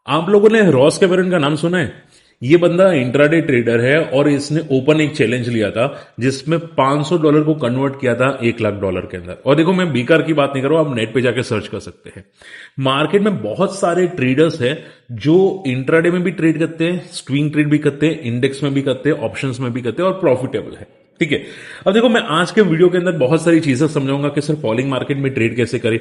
आप लोगों ने रॉस कैमेरन का नाम सुना है? ये बंदा इंट्राडे ट्रेडर है और इसने ओपन एक चैलेंज लिया था जिसमें $500 को कन्वर्ट किया था $1 लाख के अंदर। और देखो, मैं बीकार की बात नहीं कर रहा हूं, आप नेट पे जाके सर्च कर सकते हैं। मार्केट में बहुत सारे ट्रेडर्स हैं जो इंट्राडे में भी ट्रेड करते हैं, स्विंग ट्रेड भी करते हैं, इंडेक्स में भी करते हैं, ऑप्शंस में भी करते हैं और प्रॉफिटेबल है। ठीक है। अब देखो, मैं आज के वीडियो के अंदर बहुत सारी चीजें समझाऊंगा कि सर फॉलिंग मार्केट में ट्रेड कैसे करें,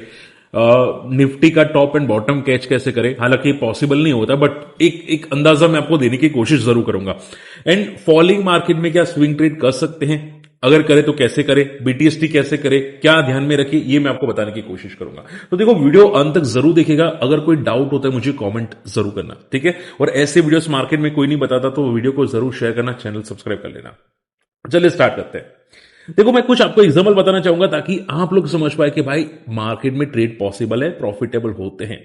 निफ्टी का टॉप एंड बॉटम कैच कैसे करें। हालांकि पॉसिबल नहीं होता, बट एक अंदाजा मैं आपको देने की कोशिश जरूर करूंगा। एंड फॉलिंग मार्केट में क्या स्विंग ट्रेड कर सकते हैं, अगर करें तो कैसे करें, बीटीएसटी कैसे करें, क्या ध्यान में रखें, ये मैं आपको बताने की कोशिश करूंगा। तो देखो, वीडियो अंत तक जरूर देखिएगा। अगर कोई डाउट होता है मुझे कमेंट जरूर करना, ठीक है। और ऐसे वीडियोस मार्केट में कोई नहीं बताता तो वीडियो को जरूर शेयर करना, चैनल सब्सक्राइब कर लेना। चलिए स्टार्ट करते हैं। देखो, मैं कुछ आपको एग्जांपल बताना चाहूंगा ताकि आप लोग समझ पाए कि भाई मार्केट में ट्रेड पॉसिबल है, प्रॉफिटेबल होते हैं।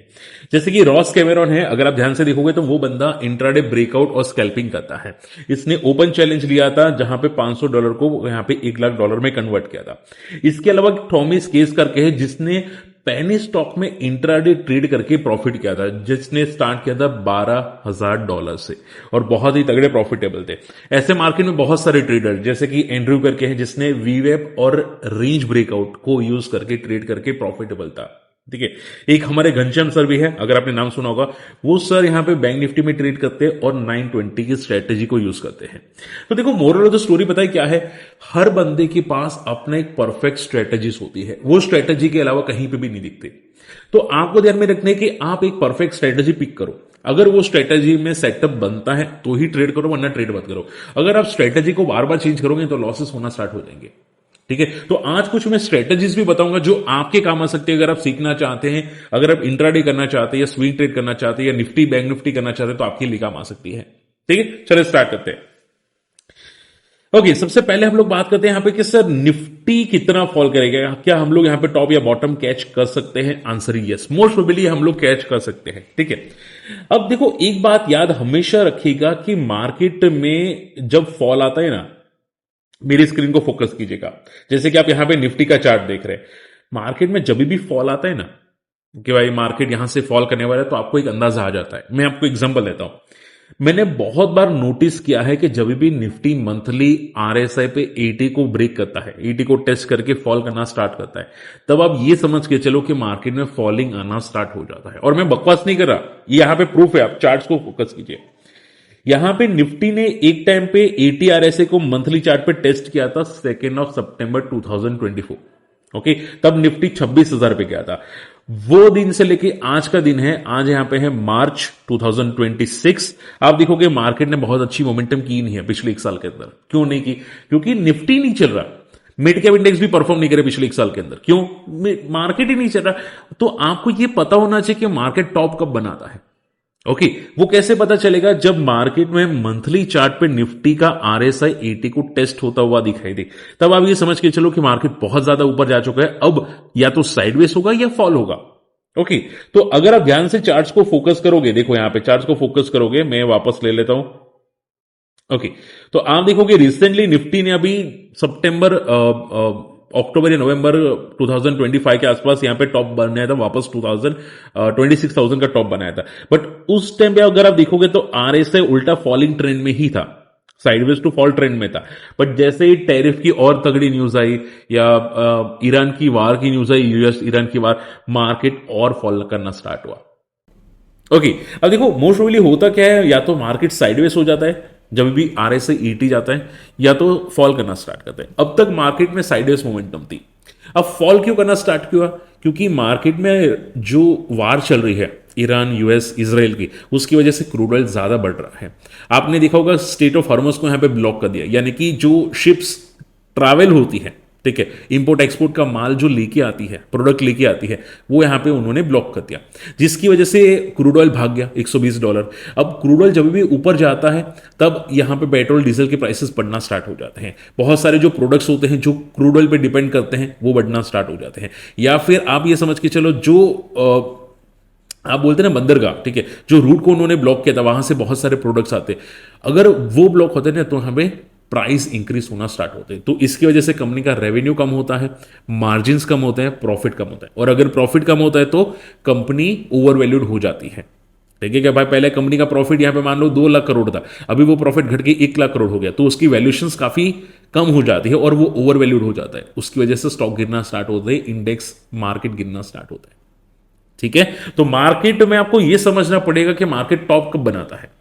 जैसे कि रॉस कैमेरॉन है, अगर आप ध्यान से देखोगे तो वो बंदा इंट्राडे ब्रेकआउट और स्कैल्पिंग करता है। इसने ओपन चैलेंज लिया था जहां पे $500 को यहां पे $1 लाख में कन्वर्ट किया था। इसके अलावा थॉमस केस करके है जिसने पेनी स्टॉक में इंट्राडे ट्रेड करके प्रॉफिट किया था, जिसने स्टार्ट किया था $12,000 से और बहुत ही तगड़े प्रॉफिटेबल थे। ऐसे मार्केट में बहुत सारे ट्रेडर जैसे कि एंड्रयू करके हैं जिसने वीवेब और रेंज ब्रेकआउट को यूज करके ट्रेड करके प्रॉफिटेबल था। ठीक है। एक हमारे घनश्याम सर भी है, अगर आपने नाम सुना होगा। वो सर यहां पे बैंक निफ्टी में ट्रेड करते हैं और 920 की स्ट्रेटेजी को यूज करते हैं। तो देखो, मोरल ऑफ द स्टोरी पता है क्या है? हर बंदे के पास अपना एक परफेक्ट स्ट्रेटेजीज होती है, वो स्ट्रेटेजी के अलावा कहीं पे भी नहीं दिखती। तो आपको ध्यान में रखना है कि आप एक परफेक्ट स्ट्रेटेजी पिक करो। अगर वो स्ट्रेटेजी में सेटअप बनता है तो ही ट्रेड करो, वरना ट्रेड मत करो। अगर आप स्ट्रेटेजी को बार बार चेंज करोगे तो लॉसेस होना स्टार्ट हो जाएंगे। ठीक है। तो आज कुछ मैं स्ट्रेटेजीज भी बताऊंगा जो आपके काम आ सकते हैं अगर आप सीखना चाहते हैं, अगर आप इंट्राडे करना चाहते हैं या स्विंग ट्रेड करना चाहते हैं या निफ्टी बैंक निफ्टी करना चाहते हैं तो आपके लिए काम आ सकती है। ठीक है, चलिए स्टार्ट करते हैं। ओके, सबसे पहले हम लोग बात करते हैं यहां पे कि सर निफ्टी कितना फॉल करेगा, क्या हम लोग यहां पे टॉप या बॉटम कैच कर सकते हैं? आंसर यस, मोस्ट प्रोबेबली हम लोग कैच कर सकते हैं। ठीक है। अब देखो, एक बात याद हमेशा रखिएगा कि मार्केट में जब फॉल आता है ना, मेरी स्क्रीन को फोकस कीजिएगा। जैसे कि आप यहां पे निफ्टी का चार्ट देख रहे हैं। मार्केट में जब भी फॉल आता है ना कि भाई मार्केट यहां से फॉल करने वाला है, तो आपको एक अंदाजा आ जाता है। मैं आपको एग्जांपल देता हूं। मैंने बहुत बार नोटिस किया है कि जब भी निफ्टी मंथली आरएसआई पे 80 को ब्रेक करता है, 80 को टेस्ट करके फॉल करना स्टार्ट करता है, तब आप ये समझ के चलो कि मार्केट में फॉलिंग आना स्टार्ट हो जाता है। और मैं बकवास नहीं कर रहा, ये यहां पे प्रूफ है, आप चार्ट्स को फोकस कीजिए। यहां पे निफ्टी ने एक टाइम पे 80 आरएसए को मंथली चार्ट पे टेस्ट किया था 2 सितंबर 2024। ओके, तब निफ्टी 26,000 पे गया था। वो दिन से लेके आज का दिन है, आज यहां पे है मार्च 2026। आप देखोगे मार्केट ने बहुत अच्छी मोमेंटम की नहीं है पिछले एक साल के अंदर। क्यों नहीं की? क्योंकि निफ्टी नहीं चल रहा, मिड कैप इंडेक्स भी परफॉर्म नहीं करे पिछले एक साल के अंदर। क्यों? मार्केट ही नहीं चल रहा। तो आपको यह पता होना चाहिए कि मार्केट टॉप कब बनाता है। ओके, वो कैसे पता चलेगा? जब मार्केट में मंथली चार्ट पे निफ्टी का आरएसआई 80 को टेस्ट होता हुआ दिखाई दे, तब आप ये समझ के चलो कि मार्केट बहुत ज्यादा ऊपर जा चुका है। अब या तो साइडवेज होगा या फॉल होगा। ओके, तो अगर आप ध्यान से चार्ट्स को फोकस करोगे, देखो यहां पे चार्ट्स को फोकस करोगे, मैं वापस ले लेता हूं। ओके, तो आप देखोगे रिसेंटली निफ्टी ने अभी सितंबर अक्टूबर या नवंबर 2025 के आसपास यहां पे टॉप बनाया था, वापस 26,000 का टॉप बनाया था। बट उस टाइम पे अगर आप देखोगे तो आरएसआई उल्टा फॉलिंग ट्रेंड में ही था, साइडवेज टू फॉल ट्रेंड में था। बट जैसे ही टैरिफ की और तगड़ी न्यूज आई या ईरान की वार की न्यूज आई, यूएस ईरान की वार, मार्केट और फॉल करना स्टार्ट हुआ। ओके, अब देखो मोस्ट प्रोबेबली होता क्या है, या तो मार्केट साइडवेज हो जाता है जब भी आरएसआई 80 जाता है, या तो फॉल करना स्टार्ट करता है। अब तक मार्केट में साइडवेज मोमेंटम थी। अब फॉल क्यों करना स्टार्ट हुआ? क्योंकि मार्केट में जो वार चल रही है ईरान यूएस इजराइल की, उसकी वजह से क्रूड ऑयल ज्यादा बढ़ रहा है। आपने देखा होगा स्टेट ऑफ हॉर्मस को यहां पे ब्लॉक कर दिया, यानी कि जो शिप्स ट्रैवल होती है, ठीक है, इंपोर्ट एक्सपोर्ट का माल जो लेके आती है, प्रोडक्ट लेके आती है, वो यहां पे उन्होंने ब्लॉक कर दिया, जिसकी वजह से क्रूड ऑयल भाग गया $120। अब क्रूड ऑयल जब भी ऊपर जाता है तब यहां पे पेट्रोल डीजल के प्राइसेस बढ़ना स्टार्ट हो जाते हैं। बहुत सारे जो प्रोडक्ट्स होते हैं जो क्रूड ऑयल पे डिपेंड करते हैं वो बढ़ना स्टार्ट हो जाते हैं। या फिर आप ये समझ के चलो, जो आप बोलते हैं ना बंदरगाह, ठीक है, जो रूट को उन्होंने ब्लॉक किया था वहां से बहुत सारे प्रोडक्ट्स आते हैं, अगर वो ब्लॉक होते ना तो हमें प्राइस इंक्रीज होना स्टार्ट होते हैं। तो इसकी वजह से कंपनी का रेवेन्यू कम होता है, मार्जिन कम होते हैं, प्रॉफिट कम होता है। और अगर प्रॉफिट कम होता है तो कंपनी ओवर वैल्यूड हो जाती है। ठीक है, कि भाई पहले कंपनी का प्रॉफिट यहाँ पे मान लो 2 लाख करोड़ था, अभी वो प्रॉफिट घट के 1 लाख करोड़ हो गया, तो उसकी वैल्यूएशंस काफी कम हो जाती है और वो ओवर वैल्यूड हो जाता है, उसकी वजह से स्टॉक गिरना स्टार्ट होते हैं, इंडेक्स मार्केट गिरना स्टार्ट होता है। ठीक है, तो मार्केट में आपको यह समझना पड़ेगा कि मार्केट टॉप कब बनाता है।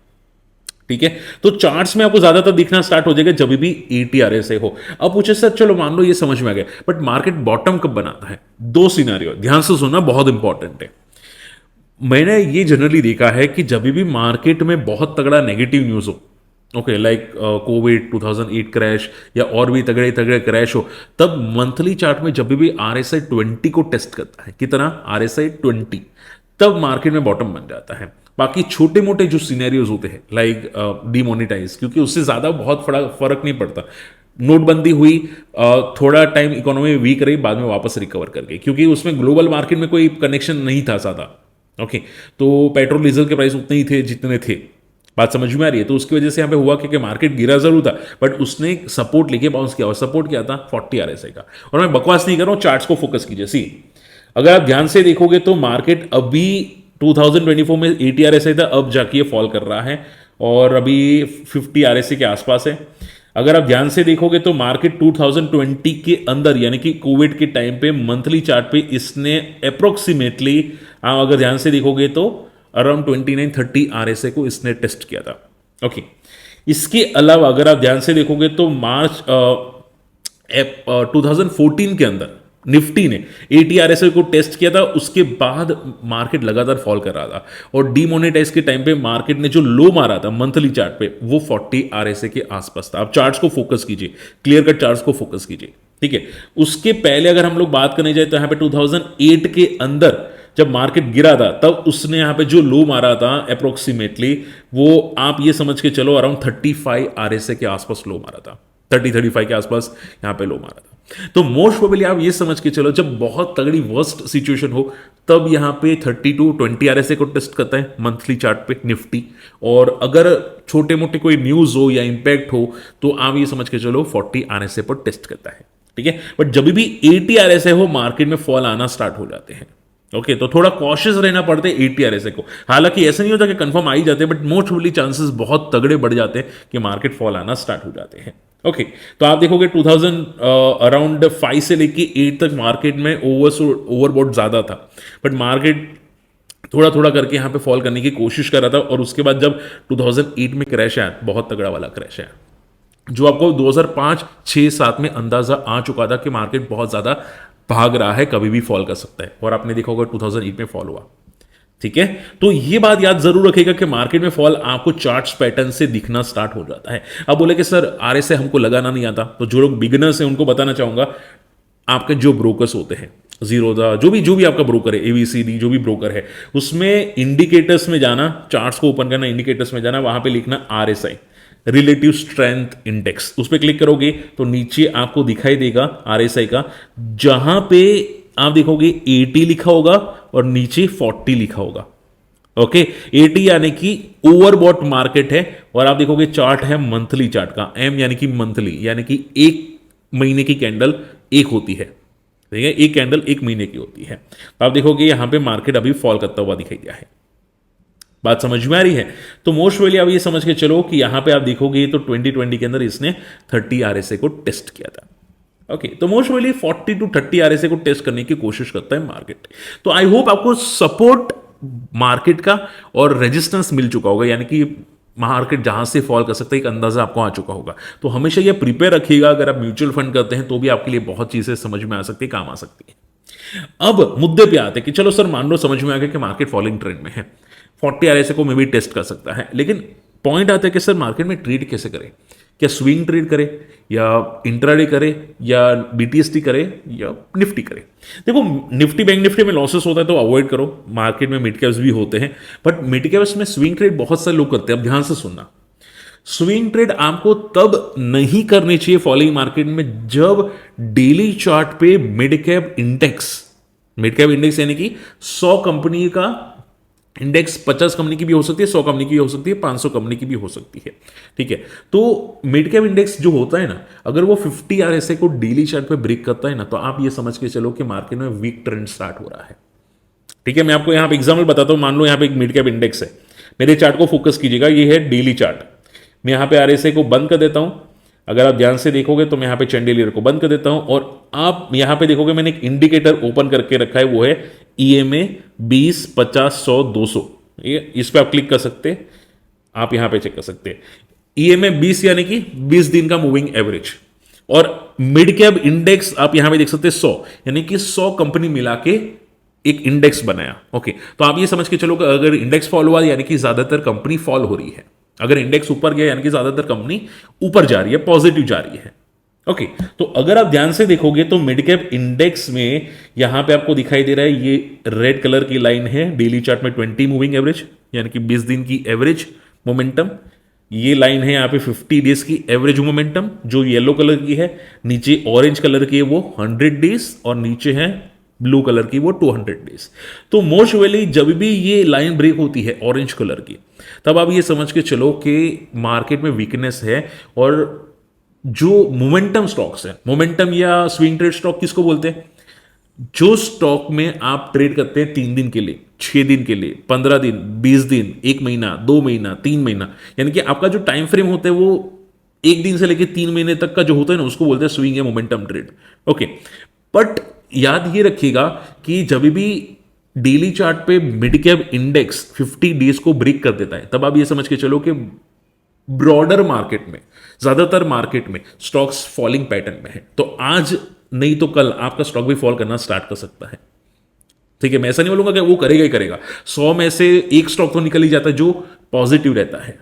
ठीक है, तो चार्ट्स में आपको ज्यादातर दिखना स्टार्ट हो जाएगा जब भी एटीआरए से हो। अब पूछे सर चलो मान लो ये समझ में आ गया, बट मार्केट बॉटम कब बनाता है? दो सिनेरियो ध्यान से सुनना, बहुत इंपॉर्टेंट है। मैंने ये जनरली देखा है कि जब भी मार्केट में बहुत तगड़ा नेगेटिव न्यूज हो, ओके लाइक कोविड 2008 क्रैश या और भी तगड़े तगड़े क्रैश हो, तब मंथली चार्ट में जब भी RSI 20 को टेस्ट करता है, कितना? RSI 20, तब मार्केट में बॉटम बन जाता है। बाकी छोटे मोटे जो सिनेरियोज होते हैं लाइक डिमोनेटाइज, क्योंकि उससे ज्यादा बहुत फर्क नहीं पड़ता। नोटबंदी हुई, थोड़ा टाइम इकोनॉमी वीक रही, बाद में वापस रिकवर कर गई, क्योंकि उसमें ग्लोबल मार्केट में कोई कनेक्शन नहीं था ज्यादा। ओके, तो पेट्रोल डीजल के प्राइस उतने ही थे जितने थे, बात समझ में आ रही है? तो उसकी वजह से यहां पे हुआ कि मार्केट गिरा जरूर था, बट उसने सपोर्ट लेके बाउंस किया, और सपोर्ट क्या था? 40 RSI का। और मैं बकवास नहीं कर रहा हूं, चार्ट्स को फोकस कीजिए। सी, अगर आप ध्यान से देखोगे तो मार्केट अभी 2024 में 80 RSI था, अब जाके फॉल कर रहा है और अभी 50 RSI के आसपास है। अगर आप ध्यान से देखोगे तो मार्केट 2020 के अंदर यानी कि कोविड के टाइम पे मंथली चार्ट पे इसने अप्रोक्सीमेटली, आप अगर ध्यान से देखोगे तो अराउंड 29-30 RSI को इसने टेस्ट किया था। ओके, इसके अलावा अगर आप ध्यान से देखोगे तो मार्च 2014 के अंदर निफ्टी ने 80 RSI को टेस्ट किया था, उसके बाद मार्केट लगातार फॉल कर रहा था, और डीमोनेटाइज के टाइम पे मार्केट ने जो लो मारा था मंथली चार्ट पे वो 40 RSI के आसपास था। आप चार्ट्स को फोकस कीजिए, क्लियर कट चार्ट्स को फोकस कीजिए। ठीक है, उसके पहले अगर हम लोग बात करने जाए तो यहां पे 2008 के अंदर जब मार्केट गिरा था, तब उसने यहां पे जो लो मारा था अप्रोक्सीमेटली, वो आप ये समझ के चलो अराउंड 35 RSI के आसपास लो मारा था, 30-35 के आसपास यहां पे लो मारा था। तो मोस्ट प्रोबेबली आप ये समझ के चलो जब बहुत तगड़ी वर्स्ट सिचुएशन हो, तब यहां पे 30-20 RSI को टेस्ट करता है मंथली चार्ट पे निफ्टी, और अगर छोटे मोटे कोई न्यूज हो या इंपैक्ट हो तो आप ये समझ के चलो 40 RSI पर टेस्ट करता है। ठीक है, बट जब भी 80 RSI हो मार्केट में फॉल आना स्टार्ट हो जाते हैं। ओके, तो थोड़ा कॉशियस रहना पड़ता है 80 RSI को। हालांकि ऐसा नहीं होता कि कंफर्म आ ही जाते हैं, बट मोस्ट प्रोबेबली चांसेस बहुत तगड़े बढ़ जाते हैं कि मार्केट फॉल आना स्टार्ट हो जाते हैं। ओके, तो आप देखोगे 2000 अराउंड 5 से लेके 8 तक मार्केट में ओवरबॉट ज्यादा था, बट मार्केट थोड़ा थोड़ा करके यहां पे फॉल करने की कोशिश कर रहा था, और उसके बाद जब 2008 में क्रैश आया, बहुत तगड़ा वाला क्रैश आया, जो आपको 2005, 6, 7 में अंदाजा आ चुका था कि मार्केट बहुत ज्यादा भाग रहा है, कभी भी फॉल कर सकता है, और आपने देखा होगा 2008 में फॉल हुआ। ठीक है, तो ये बात याद जरूर रखिएगा कि मार्केट में फॉल आपको चार्ट्स पैटर्न से दिखना स्टार्ट हो जाता है। अब बोले कि सर RSI हमको लगाना नहीं आता, तो जो लोग बिगिनर्स हैं उनको बताना चाहूंगा, आपके जो ब्रोकर्स होते हैं, जीरोधा, जो भी आपका ब्रोकर है, ABCD जो भी ब्रोकर है, उसमें इंडिकेटर्स में जाना, चार्ट्स को ओपन करना, इंडिकेटर्स में जाना, वहां पे लिखना RSI, रिलेटिव स्ट्रेंथ इंडेक्स, उस पर क्लिक करोगे तो नीचे आपको दिखाई देगा RSI का, जहां पे आप देखोगे 80 लिखा होगा और नीचे 40 लिखा होगा। ओके, 80 यानी कि ओवरबॉट मार्केट है, और आप देखोगे चार्ट है मंथली चार्ट का, M यानी कि मंथली, यानी कि एक महीने की कैंडल एक होती है। ठीक है, एक कैंडल एक महीने की होती है। तो आप देखोगे यहां पे मार्केट अभी फॉल करता हुआ दिखाई दिया है। बात समझ में आ रही है? तो मोस्ट प्रोबेबली आप ये समझ के चलो कि यहां पे आप देखोगे तो 2020 के अंदर इसने 30 RSI को टेस्ट किया था। ओके, तो मोस्ट प्रोबेबली 40-30 RSI को टेस्ट करने की कोशिश करता है मार्केट। तो आई होप आपको सपोर्ट मार्केट का और रेजिस्टेंस मिल चुका होगा, यानी कि मार्केट जहां से फॉल कर सकता है एक अंदाजा आपको आ चुका होगा। तो हमेशा ये प्रिपेयर रखिएगा, अगर आप म्यूचुअल फंड करते हैं तो भी आपके लिए बहुत चीजें समझ में आ सकती है, काम आ सकती है। अब मुद्दे पे आते हैं कि चलो सर मान लो समझ में आ गया कि मार्केट फॉलिंग ट्रेंड में है, 40 RSI को मे भी टेस्ट कर सकता है, लेकिन पॉइंट आता है कि सर मार्केट में ट्रेड कैसे करें? क्या स्विंग ट्रेड करे, या इंट्राडे करे, या BTST करे, या निफ्टी करे? देखो, निफ्टी बैंक निफ्टी में लॉसेस होता है तो अवॉइड करो, मार्केट में मिड कैप्स भी होते हैं, बट मिड कैप्स में स्विंग ट्रेड बहुत सारे लोग करते हैं। अब ध्यान से सुनना, स्विंग ट्रेड आपको तब नहीं करनी चाहिए फॉलोइंग मार्केट में जब डेली चार्ट पे मिड कैप इंडेक्स यानी कि 100 कंपनी का इंडेक्स, 50 कंपनी की भी हो सकती है, 100 कंपनी की भी हो सकती है, 500 कंपनी की भी हो सकती है। ठीक है, तो मिड कैप इंडेक्स जो होता है ना, अगर वो 50 RSI को डेली चार्ट पे ब्रेक करता है ना, तो आप ये समझ के चलो कि मार्केट में वीक ट्रेंड स्टार्ट हो रहा है। ठीक है, मैं आपको यहां पे एग्जांपल बताता हूं। मान लो यहां पे एक मिड कैप इंडेक्स है, मेरे चार्ट को फोकस कीजिएगा, ये है डेली चार्ट। मैं यहाँ पे आरएसआई को बंद कर देता हूं। अगर आप ध्यान से देखोगे तो मैं यहाँ पे चैंडिलियर को बंद कर देता हूं और आप यहाँ पे देखोगे मैंने एक इंडिकेटर ओपन करके रखा है, वो है ईएमए 20, 50, 100, 200। इस पे आप क्लिक कर सकते हैं, आप यहां पे चेक कर सकते हैं। ईएमए 20 यानी कि 20 दिन का मूविंग एवरेज, और मिड कैप इंडेक्स आप यहां पे देख सकते हैं 100, यानी कि 100 कंपनी मिला के एक इंडेक्स बनाया। ओके, तो आप ये समझ के चलो कि अगर इंडेक्स फॉल हुआ यानी कि ज्यादातर कंपनी फॉल हो रही है, अगर इंडेक्स ऊपर गया यानी कि ज्यादातर कंपनी ऊपर जा रही है, पॉजिटिव जा रही है। ओके, तो अगर आप ध्यान से देखोगे तो मिड कैप इंडेक्स में यहां पे आपको दिखाई दे रहा है ये रेड कलर की लाइन है डेली चार्ट में 20 मूविंग एवरेज, यानी कि 20 दिन की एवरेज मोमेंटम। ये लाइन है यहां पे 50 डेज की एवरेज मोमेंटम जो येलो कलर की है, नीचे ऑरेंज कलर की है वो 100 डेज, और नीचे है ब्लू कलर की वो 200 डेज। तो मोस्ट वेली जब भी ये लाइन ब्रेक होती है ऑरेंज कलर की, तब आप ये समझ के चलो कि मार्केट में वीकनेस है। और जो मोमेंटम स्टॉक्स है, मोमेंटम या स्विंग ट्रेड स्टॉक किसको बोलते हैं? जो स्टॉक में आप ट्रेड करते हैं 3 दिन के लिए, 6 दिन के लिए, 15 दिन, 20 दिन, 1 महीना, 2 महीना, 3 महीना, यानी कि आपका जो टाइम फ्रेम होता है वो 1 दिन से लेकर 3 महीने तक का जो होता है ना, उसको बोलते हैं स्विंग या मोमेंटम ट्रेड। ओके, बट याद ये रखिएगा कि जब भी डेली चार्ट पे मिड कैप इंडेक्स 50 डेज को ब्रेक कर देता है, तब आप ये समझ के चलो कि ब्रॉडर मार्केट में, ज्यादातर मार्केट में स्टॉक्स फॉलिंग पैटर्न में है। तो आज नहीं तो कल आपका स्टॉक भी फॉल करना स्टार्ट कर सकता है। ठीक है, मैं ऐसा नहीं बोलूंगा कि वो करेगा ही करेगा, 100 में से एक स्टॉक तो निकल ही जाता है जो पॉजिटिव रहता है।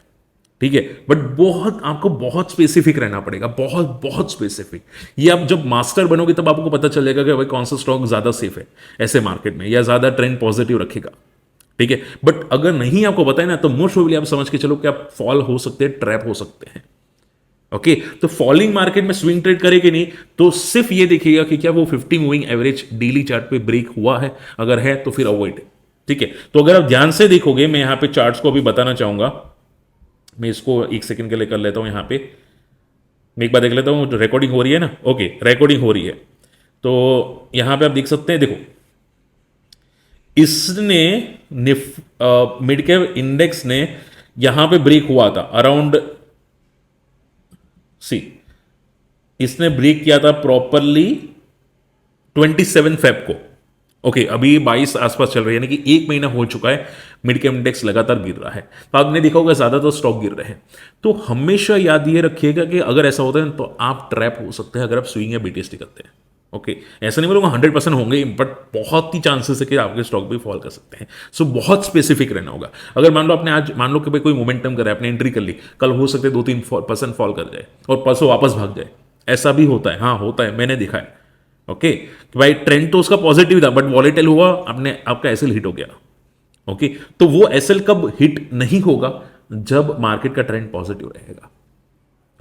ठीक है, बट बहुत आपको बहुत स्पेसिफिक रहना पड़ेगा, बहुत बहुत स्पेसिफिक। ये आप जब मास्टर बनोगे तब आपको पता चल जाएगा कि भाई कौन सा स्टॉक ज्यादा सेफ है ऐसे मार्केट में, या ज्यादा ट्रेंड पॉजिटिव रखेगा। ठीक है, बट अगर नहीं आपको पता है ना, तो मोस्ट प्रोबेबली आप समझ के चलो कि आप फॉल हो सकते हैं, ट्रैप हो सकते हैं। ओके, तो फॉलिंग मार्केट में स्विंग ट्रेड करेगी नहीं, तो सिर्फ ये देखिएगा कि क्या वो 50 मूविंग एवरेज डेली चार्ट पे ब्रेक हुआ है, अगर है तो फिर अवॉइड है। ठीक है, तो अगर आप ध्यान से देखोगे, मैं यहां पे चार्ट्स को अभी बताना चाहूंगा, मैं इसको 1 सेकंड के लिए कर लेता हूं। यहां पे मैं एक बार देख लेता हूं, रिकॉर्डिंग हो रही है ना? ओके, रिकॉर्डिंग हो रही है। तो यहां पे आप देख सकते हैं, देखो इसने मिड कैप इंडेक्स ने यहां पे ब्रेक हुआ था अराउंड, सी इसने ब्रेक किया था प्रॉपरली 27 फेब को। ओके, अभी 22 आसपास चल रही है, यानी कि 1 महीना हो चुका है मिड कैप इंडेक्स लगातार गिर रहा है। तो आपने देखा होगा ज्यादातर स्टॉक गिर रहे हैं। तो हमेशा याद ये रखिएगा कि अगर ऐसा होता है तो आप ट्रैप हो सकते हैं अगर आप स्विंग या बीटीएसटी करते हैं। ओके, ऐसा नहीं बोलूंगा 100% होंगे, बट बहुत ही चांसेस है कि आपके स्टॉक भी फॉल कर सकते हैं। सो बहुत स्पेसिफिक रहना होगा। अगर मान लो आपने आज, मान लो कि भाई कोई मोमेंटम कर रहा है, आपने एंट्री कर ली, कल हो सकते 2-3% फॉल कर जाए और परसों वापस भाग जाए। ऐसा भी होता है, हाँ होता है, मैंने देखा है। ओके, कि भाई ट्रेंड तो उसका पॉजिटिव था, बट वॉलेटाइल हुआ, आपका एसएल हिट हो गया। ओके, तो वो एसएल कब हिट नहीं होगा? जब मार्केट का ट्रेंड पॉजिटिव रहेगा।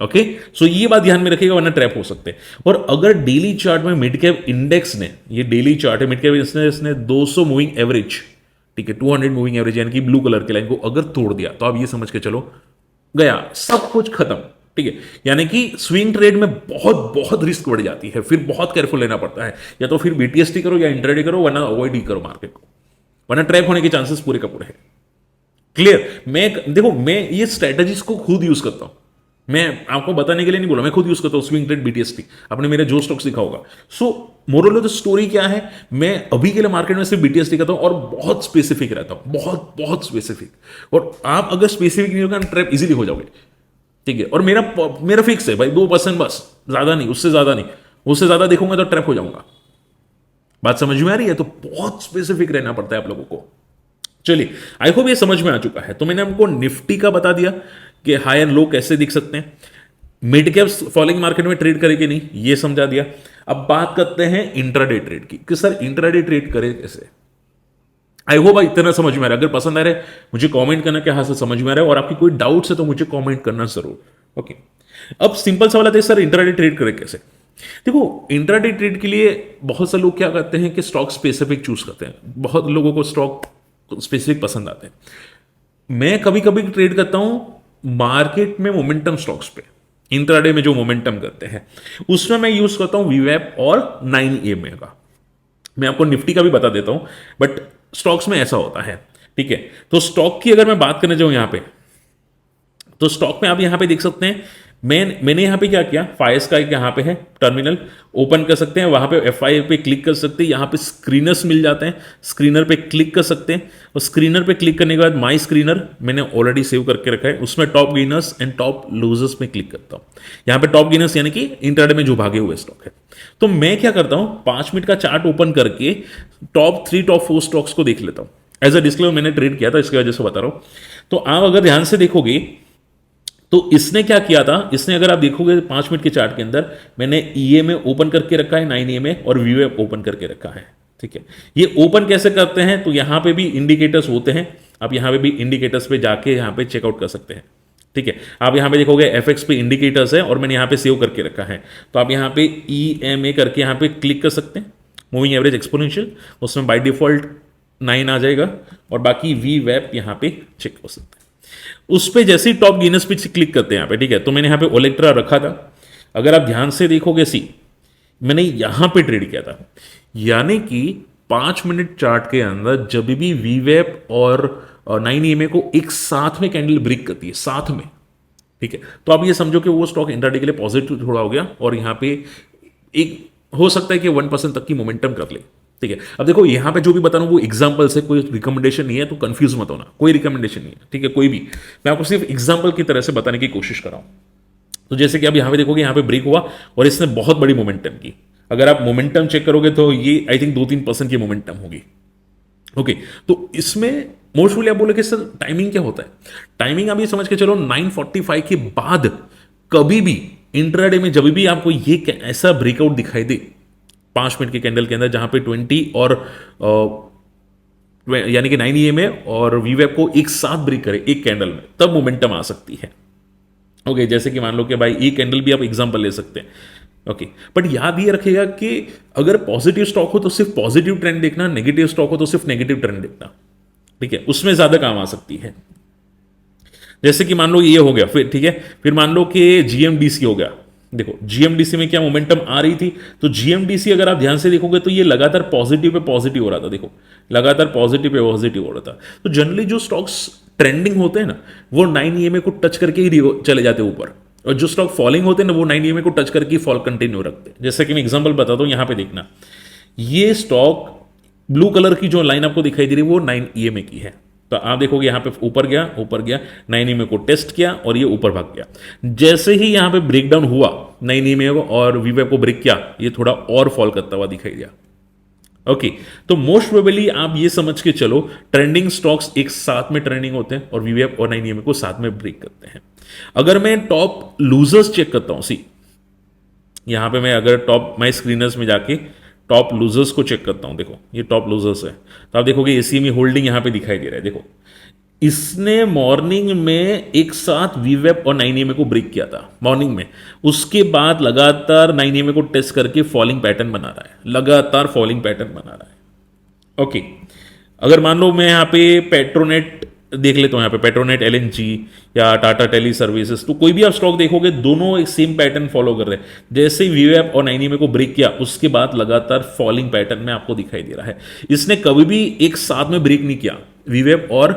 ओके, सो ये बात ध्यान में रखिएगा, वरना ट्रैप हो सकते हैं। और अगर डेली चार्ट में मिड कैप इंडेक्स ने, ये डेली चार्ट है, मिड कैप इंडेक्स ने 200 मूविंग एवरेज, ठीक है, 200 मूविंग एवरेज यानी कि ब्लू कलर की लाइन को अगर तोड़ दिया, तो आप ये समझ के चलो गया, सब कुछ खत्म। ठीक है, यानी कि स्विंग ट्रेड में बहुत बहुत रिस्क बढ़ जाती है, फिर बहुत केयरफुल लेना पड़ता है। या तो फिर बीटीएसटी करो या इंट्राडे करो, वरना अवॉइड ही करो मार्केट को, वरना ट्रैप होने के चांसेस पूरे का पूरे हैं। क्लियर? मैं ये स्ट्रेटजीज को खुद यूज करता हूं, मैं आपको बताने के लिए नहीं बोला, मैं खुद यूज करता हूं स्विंग ट्रेड बीटीएसटी। आपने मेरे जो स्टॉक्स लिखा होगा। सो मोरल ऑफ द स्टोरी क्या है, मैं अभी के लिए मार्केट में सिर्फ बीटीएसटी करता हूं और बहुत स्पेसिफिक रहता हूं, बहुत बहुत स्पेसिफिक। और आप अगर स्पेसिफिक नहीं होगा, ट्रैप इजीली हो जाओगे। ठीक है, और मेरा फिक्स है भाई 2% बस, ज्यादा नहीं, उससे ज्यादा नहीं, उससे ज्यादा देखूंगा तो ट्रैप हो जाऊंगा। बात समझ में आ रही है? तो बहुत स्पेसिफिक रहना पड़ता है आप लोगों को। चलिए, आई होप ये समझ में आ चुका है। तो मैंने आपको निफ्टी का बता दिया कि हाई एंड लो कैसे दिख सकते हैं, मिड कैप फॉलिंग मार्केट में ट्रेड करेंगे नहीं, ये समझा दिया। अब बात करते हैं इंट्राडे ट्रेड की, कि सर इंट्राडे ट्रेड करें कैसे। आई होप इतना समझ में आ रहा है। अगर पसंद आ रहा है मुझे कमेंट करना कि हाँ सर समझ में आ रहा है, और आपकी कोई डाउट्स है तो मुझे कमेंट करना जरूर। ओके, अब सिंपल सवाल आता है, सर इंट्राडे ट्रेड करें कैसे। देखो, इंट्राडे ट्रेड के लिए बहुत से लोग क्या करते हैं कि स्टॉक स्पेसिफिक चूज करते हैं। बहुत लोगों को स्टॉक स्पेसिफिक पसंद आते हैं। मैं कभी कभी ट्रेड करता हूं मार्केट में मोमेंटम स्टॉक्स पे, इंट्राडे में जो मोमेंटम करते हैं उसमें मैं यूज करता हूं वीवैप और 9EMA का। मैं आपको निफ्टी का भी बता देता हूं, बट स्टॉक्स में ऐसा होता है। ठीक है। तो स्टॉक की अगर मैं बात करने जाऊं यहां पे, तो स्टॉक में आप यहां पे देख सकते हैं, मैंने यहां पे क्या किया, फाइस का एक यहां पे है टर्मिनल, ओपन कर सकते हैं, वहां पे एफआई पे क्लिक कर सकते हैं, यहां पे स्क्रीनर्स मिल जाते हैं, स्क्रीनर पे क्लिक कर सकते हैं, और स्क्रीनर पे क्लिक करने के बाद माई स्क्रीनर मैंने ऑलरेडी सेव करके रखा है, उसमें top gainers and top losers में क्लिक करता हूं। यहां पे टॉप गेनर्स यानी कि इंट्राडे में जो भागे हुए स्टॉक है। तो मैं क्या करता हूं, 5 मिनट का चार्ट ओपन करके टॉप 3 टॉप 4 स्टॉक्स को देख लेता हूं। एज अ डिस्क्लेमर मैंने ट्रेड किया था, इसकी वजह से बता रहा हूं। तो आप अगर ध्यान से देखोगे तो इसने क्या किया था, इसने अगर आप देखोगे 5 मिनट के चार्ट के अंदर, मैंने ईए में ओपन करके रखा है 9 में, और वीवे ओपन करके रखा है। ठीक है, ये ओपन कैसे करते हैं, तो यहां पे भी इंडिकेटर्स होते हैं, आप यहां पे भी इंडिकेटर्स पे जाके यहां पे चेकआउट कर सकते हैं। ठीक है, आप यहां पे देखोगे एफएक्स पे इंडिकेटर्स है, और मैंने यहां पे सेव करके रखा है। तो आप यहां पे ईएमए करके यहां पे क्लिक कर सकते हैं, मूविंग एवरेज एक्सपोनेंशियल, उसमें बाय डिफॉल्ट 9 आ जाएगा, और बाकी वी वेब यहां पे चेक हो सकते हैं। उस पे जैसे ही टॉप गेनर्स पे क्लिक करते हैं यहां पे, ठीक है, तो मैंने यहां पे ओलेक्ट्रा रखा था। अगर आप ध्यान से देखोगे, मैंने यहां पे ट्रेड किया था, यानी कि 5 मिनट चार्ट के अंदर जब भी वीवेप और 9 EMA को एक साथ में कैंडल ब्रेक करती है, साथ में, ठीक है, तो आप ये समझो कि वो स्टॉक इंट्राडे के लिए पॉजिटिव थोड़ा हो गया, और यहां पे एक हो सकता है कि 1% तक की मोमेंटम कर ले। ठीक है, अब देखो यहां पे जो भी बता रहा हूं वो एग्जांपल से, कोई रिकमेंडेशन नहीं है, तो कंफ्यूज मत होना, कोई रिकमेंडेशन नहीं है। ठीक है, कोई भी, मैं आपको सिर्फ एग्जांपल की तरह से बताने की कोशिश कर रहा हूं। तो जैसे कि अब यहां पे देखोगे, यहां पे ब्रेक हुआ और इसने बहुत बड़ी मोमेंटम की। अगर आप मोमेंटम चेक करोगे तो ये आई थिंक 2-3% की मोमेंटम होगी। ओके, तो इसमें मोस्टली आप बोलोगे सर टाइमिंग क्या होता है, टाइमिंग आप ये समझ के चलो 9:45 के बाद कभी भी इंट्राडे में जब भी आपको ये ऐसा ब्रेकआउट दिखाई दे 5 मिनट के कैंडल के अंदर, जहां पे 20 और यानी कि 9 EMA और वीवेप को एक साथ ब्रेक करे एक कैंडल में, तब मोमेंटम आ सकती है। ओके, जैसे कि मान लो कि भाई एक कैंडल भी आप एग्जांपल ले सकते हैं। ओके, बट याद ये रखिएगा कि अगर पॉजिटिव स्टॉक हो तो सिर्फ पॉजिटिव ट्रेंड देखना, नेगेटिव स्टॉक हो तो सिर्फ नेगेटिव ट्रेंड देखना। ठीक है, उसमें ज्यादा काम आ सकती है। जैसे कि मान लो ये हो गया, फिर ठीक है, फिर मान लो कि जीएमडीसी हो गया। देखो जीएमडीसी में क्या मोमेंटम आ रही थी, तो जीएमडीसी अगर आप ध्यान से देखोगे तो ये लगातार पॉजिटिव पे पॉजिटिव हो रहा था। देखो लगातार पॉजिटिव पे पॉजिटिव हो रहा था। तो जनरली जो स्टॉक्स ट्रेंडिंग होते हैं ना, वो 9 EMA को टच करके ही चले जाते हैं ऊपर, और जो स्टॉक फॉलिंग होते हैं ना, वो 9 EMA को टच करके फॉल कंटिन्यू रखते हैं। जैसे कि मैं एग्जांपल बताता हूं, यहां पे देखना, ये स्टॉक ब्लू कलर की जो लाइन आपको दिखाई दे रही है वो 9 EMA की है। तो आप देखोगे यहां पे ऊपर गया 9 EMA को टेस्ट किया और ये ऊपर भाग गया। जैसे ही यहां पे ब्रेकडाउन हुआ 9 EMA को और वीवेप को ब्रेक किया, ये थोड़ा और फॉल करता हुआ दिखाई दिया। ओके, तो मोस्ट प्रोबेबली आप ये समझ के चलो ट्रेंडिंग स्टॉक्स एक साथ में ट्रेंडिंग होते हैं और वीवेप और 9 EMA को साथ में ब्रेक करते हैं। अगर मैं टॉप लूजर्स चेक करता हूं, यहां पे मैं अगर टॉप माई स्क्रीनर्स में जाके टॉप लूजर्स को चेक करता हूं, देखो ये टॉप लूजर्स है, तो आप देखोगे एसीएमई होल्डिंग यहां पे दिखाई दे रहा है। देखो इसने मॉर्निंग में एक साथ वीवेप और 9 EMA को ब्रेक किया था मॉर्निंग में, उसके बाद लगातार 9 EMA को टेस्ट करके फॉलिंग पैटर्न बना रहा है, लगातार फॉलिंग पैटर्न बना रहा है। ओके, अगर मान लो मैं यहां पे पेट्रोनेट देख लेता हूं, यहां पे पेट्रोनेट एलएनजी या टाटा टेली सर्विसेज, तो कोई भी आप स्टॉक देखोगे दोनों एक सेम पैटर्न फॉलो कर रहे हैं। जैसे ही वीवेप और 9 EMA को ब्रेक किया उसके बाद लगातार फॉलिंग पैटर्न में आपको दिखाई दे रहा है। इसने कभी भी एक साथ में ब्रेक नहीं किया वीवेप और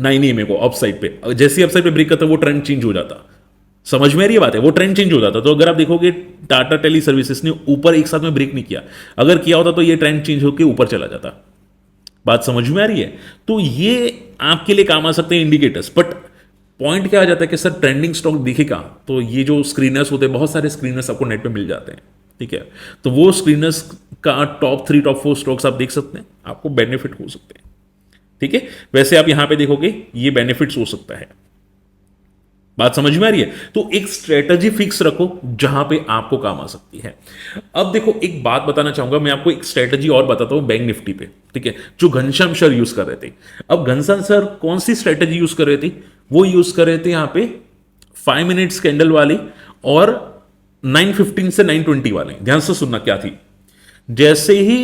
9 EMA को अपसाइड पे। जैसे ही अपसाइड पे ब्रेक करता वो ट्रेंड चेंज हो जाता, समझ में आ रही है बात है, वो ट्रेंड चेंज हो जाता। तो अगर आप देखोगे टाटा टेली सर्विसेज ने ऊपर एक साथ में ब्रेक नहीं किया, अगर किया होता तो ये ट्रेंड चेंज होकर ऊपर चला जाता। बात समझ में आ रही है? तो ये आपके लिए काम आ सकते हैं इंडिकेटर्स, बट पॉइंट क्या आ जाता है कि सर ट्रेंडिंग स्टॉक दिखेगा, तो ये जो स्क्रीनर्स होते हैं, बहुत सारे स्क्रीनर्स आपको नेट पे मिल जाते हैं। ठीक है, तो वो स्क्रीनर्स का टॉप 3 टॉप 4 स्टॉक्स आप देख सकते हैं, आपको बेनिफिट हो सकते हैं। ठीक है, वैसे आप यहां पे देखोगे ये बेनिफिट्स हो सकता है। बात समझ में आ रही है? तो एक स्ट्रेटजी फिक्स रखो जहां पे आपको काम आ सकती है। अब देखो एक बात बताना चाहूंगा, मैं आपको एक स्ट्रेटजी और बताता हूं बैंक निफ्टी पे, ठीक है, जो घनश्याम सर यूज कर रहे थे। अब घनश्याम सर कौन सी स्ट्रेटजी यूज कर रहे थे? वो यूज कर रहे थे यहां पे 5 मिनट्स कैंडल वाली और 9:15 से 9:20 वाले। ध्यान से सुनना क्या थी। जैसे ही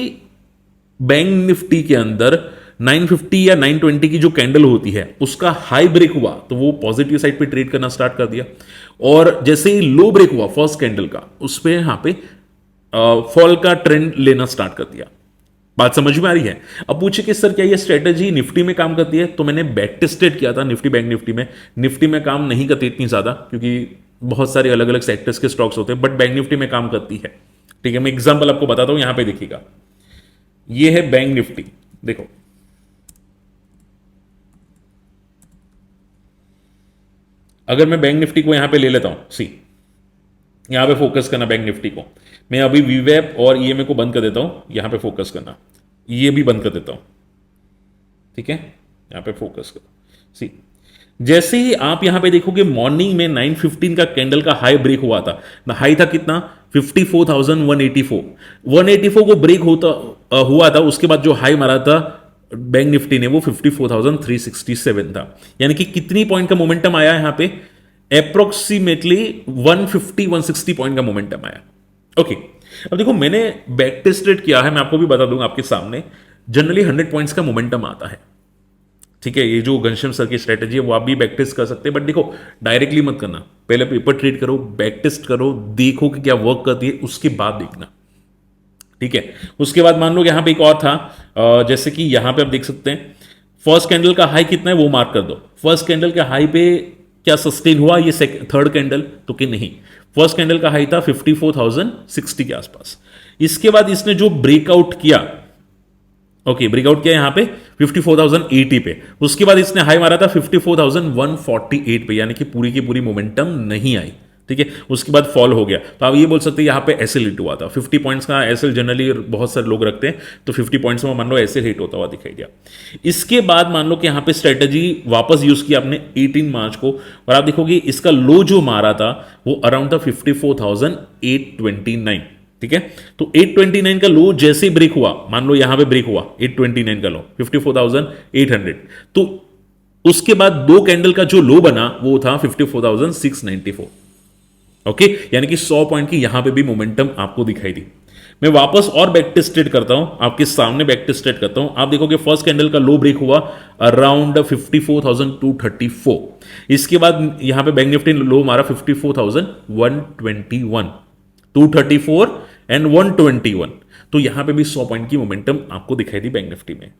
बैंक निफ्टी के अंदर 950 या 920 की जो कैंडल होती है उसका हाई ब्रेक हुआ तो वो पॉजिटिव साइड पे ट्रेड करना स्टार्ट कर दिया, और जैसे ही लो ब्रेक हुआ फर्स्ट कैंडल का, उस पे यहां पे फॉल का ट्रेंड लेना स्टार्ट कर दिया। बात समझ में आ रही है? अब पूछे कि सर क्या ये स्ट्रेटेजी निफ्टी में काम करती है, तो मैंने बैक टेस्टेड किया था निफ्टी, बैंक निफ्टी में काम नहीं करती इतनी ज्यादा, क्योंकि बहुत सारे अलग अलग सेक्टर्स के स्टॉक्स होते हैं, बट बैंक निफ्टी में काम करती है। ठीक है, मैं एग्जांपल आपको बताता हूं, यहां पे देखिएगा, ये है बैंक निफ्टी, देखो अगर मैं बैंक निफ्टी को यहां पे ले लेता हूं, सी यहां पे फोकस करना बैंक निफ्टी को, मैं अभी वीवेप और ईएमए को बंद कर देता हूं, यहां पे फोकस करना, ये भी बंद कर देता हूं। ठीक है, यहां पे फोकस करो, सी जैसे ही आप यहां पे देखोगे मॉर्निंग में 9:15 का कैंडल का हाई ब्रेक हुआ था, हाई था कितना 54,184, 184 को ब्रेक हुआ था, उसके बाद जो हाई मारा था बैंक निफ्टी ने वो 54,367 था, यानी कि कितनी पॉइंट का मोमेंटम आया यहां पे, अप्रोक्सीमेटली 150-160 पॉइंट का मोमेंटम आया। ओके, अब देखो मैंने बैक टेस्टेड किया है, मैं आपको भी बता दूंगा आपके सामने, जनरली 100 पॉइंट्स का मोमेंटम आता है। ठीक है, ये जो घनश्याम सर की स्ट्रेटेजी है वो आप भी बैक टेस्ट कर सकते हैं, बट देखो डायरेक्टली मत करना, पहले पेपर ट्रेड करो, बैक टेस्ट करो, देखो कि क्या वर्क करती है, उसके बाद देखना। ठीक है, उसके बाद मान लो यहां पे एक और था, जैसे कि यहां पे आप देख सकते हैं फर्स्ट कैंडल का हाई कितना है वो मार्क कर दो, फर्स्ट कैंडल के हाई पे क्या सस्टेन हुआ ये थर्ड कैंडल, तो कि नहीं, फर्स्ट कैंडल का हाई था 54,060 के आसपास, इसके बाद इसने जो ब्रेकआउट किया, ओके ब्रेकआउट किया यहां पे 54,080 पे, उसके बाद इसने हाई मारा था 54,148 पे, यानी कि पूरी की पूरी मोमेंटम नहीं आई। ठीक है, उसके बाद फॉल हो गया, तो आप ये बोल सकते हैं यहां पे एसएल हिट हुआ था, 50 पॉइंट्स का एसएल जनरली बहुत सारे लोग रखते हैं, तो 50 पॉइंट्स में मान लो एसएल हिट होता हुआ दिखाई दिया। इसके बाद मान लो कि यहां पे स्ट्रेटेजी वापस यूज की आपने 18 मार्च को, और आप देखोगे इसका लो जो मारा था वो अराउंड था 54,829। ठीक है, तो 829 का लो जैसे ब्रेक हुआ, मान लो यहां पे ब्रेक हुआ 829 का लो 54,800, तो उसके बाद दो कैंडल का जो लो बना वो था 54,694। ओके, यानी कि 100 पॉइंट की यहां पे भी मोमेंटम आपको दिखाई दी। मैं वापस और बैक टेस्टेड करता हूं, आपके सामने बैक टेस्टेड करता हूं, आप देखोगे फर्स्ट कैंडल का लो ब्रेक हुआ अराउंड 54,234, इसके बाद यहां पे बैंक निफ्टी लो मारा 54,121, 234 एंड 121, तो यहां पे भी 100 पॉइंट की मोमेंटम आपको दिखाई दी बैंक निफ्टी में।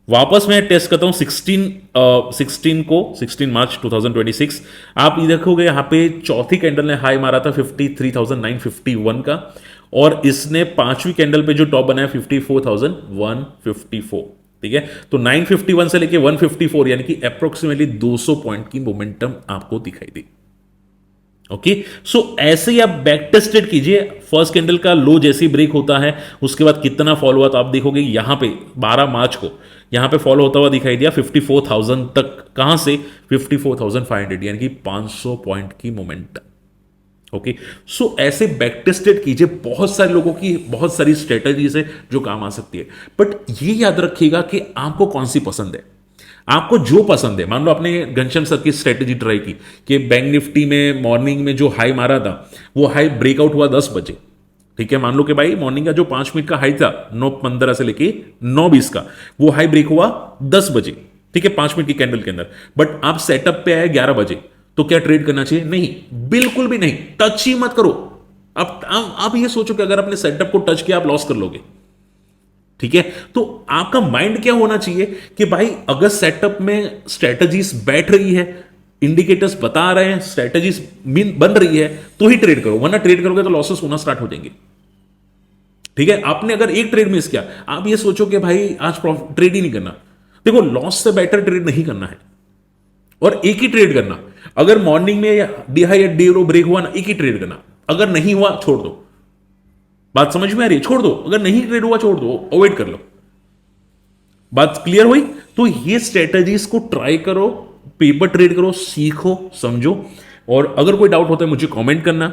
वापस मैं टेस्ट करता हूं 16 मार्च 2026, आप ये देखोगे यहां पे चौथी कैंडल ने हाई मारा था 53,951 का, और इसने पांचवी कैंडल पे जो टॉप बनाया 54,154। ठीक है, तो 951 से लेके 154 यानी कि अप्रोक्सीमेटली 200 पॉइंट की मोमेंटम आपको दिखाई दी। ओके, सो ऐसे ही आप बैक टेस्टेड कीजिए, फर्स्ट कैंडल का लो जैसे ही ब्रेक होता है उसके बाद कितना फॉल हुआ, तो आप देखोगे यहां पे 12 मार्च को यहां पे फॉलो होता हुआ दिखाई दिया 54,000 तक, कहां से 54,500, यानी कि 500 पॉइंट की मोमेंटम। ओके, सो ऐसे बैक टेस्टेड कीजिए, बहुत सारे लोगों की बहुत सारी स्ट्रेटजीज है जो काम आ सकती है, बट ये याद रखिएगा कि आपको कौन सी पसंद है, आपको जो पसंद है। मान लो आपने घनश्याम सर की स्ट्रेटेजी ट्राई की कि बैंक निफ्टी में मॉर्निंग में जो हाई मारा था वो हाई ब्रेकआउट हुआ 10 बजे। ठीक है, मान लो कि भाई मॉर्निंग का जो 5 मिनट का हाई था 9:15 से लेके 9:20 का, वो हाई ब्रेक हुआ 10 बजे। ठीक है, 5 मिनट की कैंडल के अंदर, बट आप सेटअप पे आए 11 बजे, तो क्या ट्रेड करना चाहिए? नहीं, बिल्कुल भी नहीं, टच ही मत करो। आप ये सोचो कि अगर आपने सेटअप को टच किया आप लॉस कर लोगे। ठीक है, तो आपका माइंड क्या होना चाहिए कि भाई अगर सेटअप में स्ट्रेटजीज बैठ रही है, इंडिकेटर्स बता रहे हैं, स्ट्रेटजीज बन रही है, तो ही ट्रेड करो, वरना ट्रेड करोगे तो लॉसेस होना स्टार्ट हो जाएंगे। ठीक है, आपने अगर एक ट्रेड मिस किया, आप ये सोचो कि भाई आज ट्रेड ही नहीं करना, देखो लॉस से बेटर ट्रेड नहीं करना है, और एक ही ट्रेड करना। अगर मॉर्निंग में डी हाई या डी लो ब्रेक हुआ ना, एक ही ट्रेड करना, अगर नहीं हुआ छोड़ दो। बात समझ में आ रही है? छोड़ दो, अगर नहीं ट्रेड हुआ छोड़ दो, अवॉइड कर लो। बात क्लियर हुई? तो ये स्ट्रेटजीज को ट्राई करो, पेपर ट्रेड करो, सीखो, समझो, और अगर कोई डाउट होता है मुझे कमेंट करना।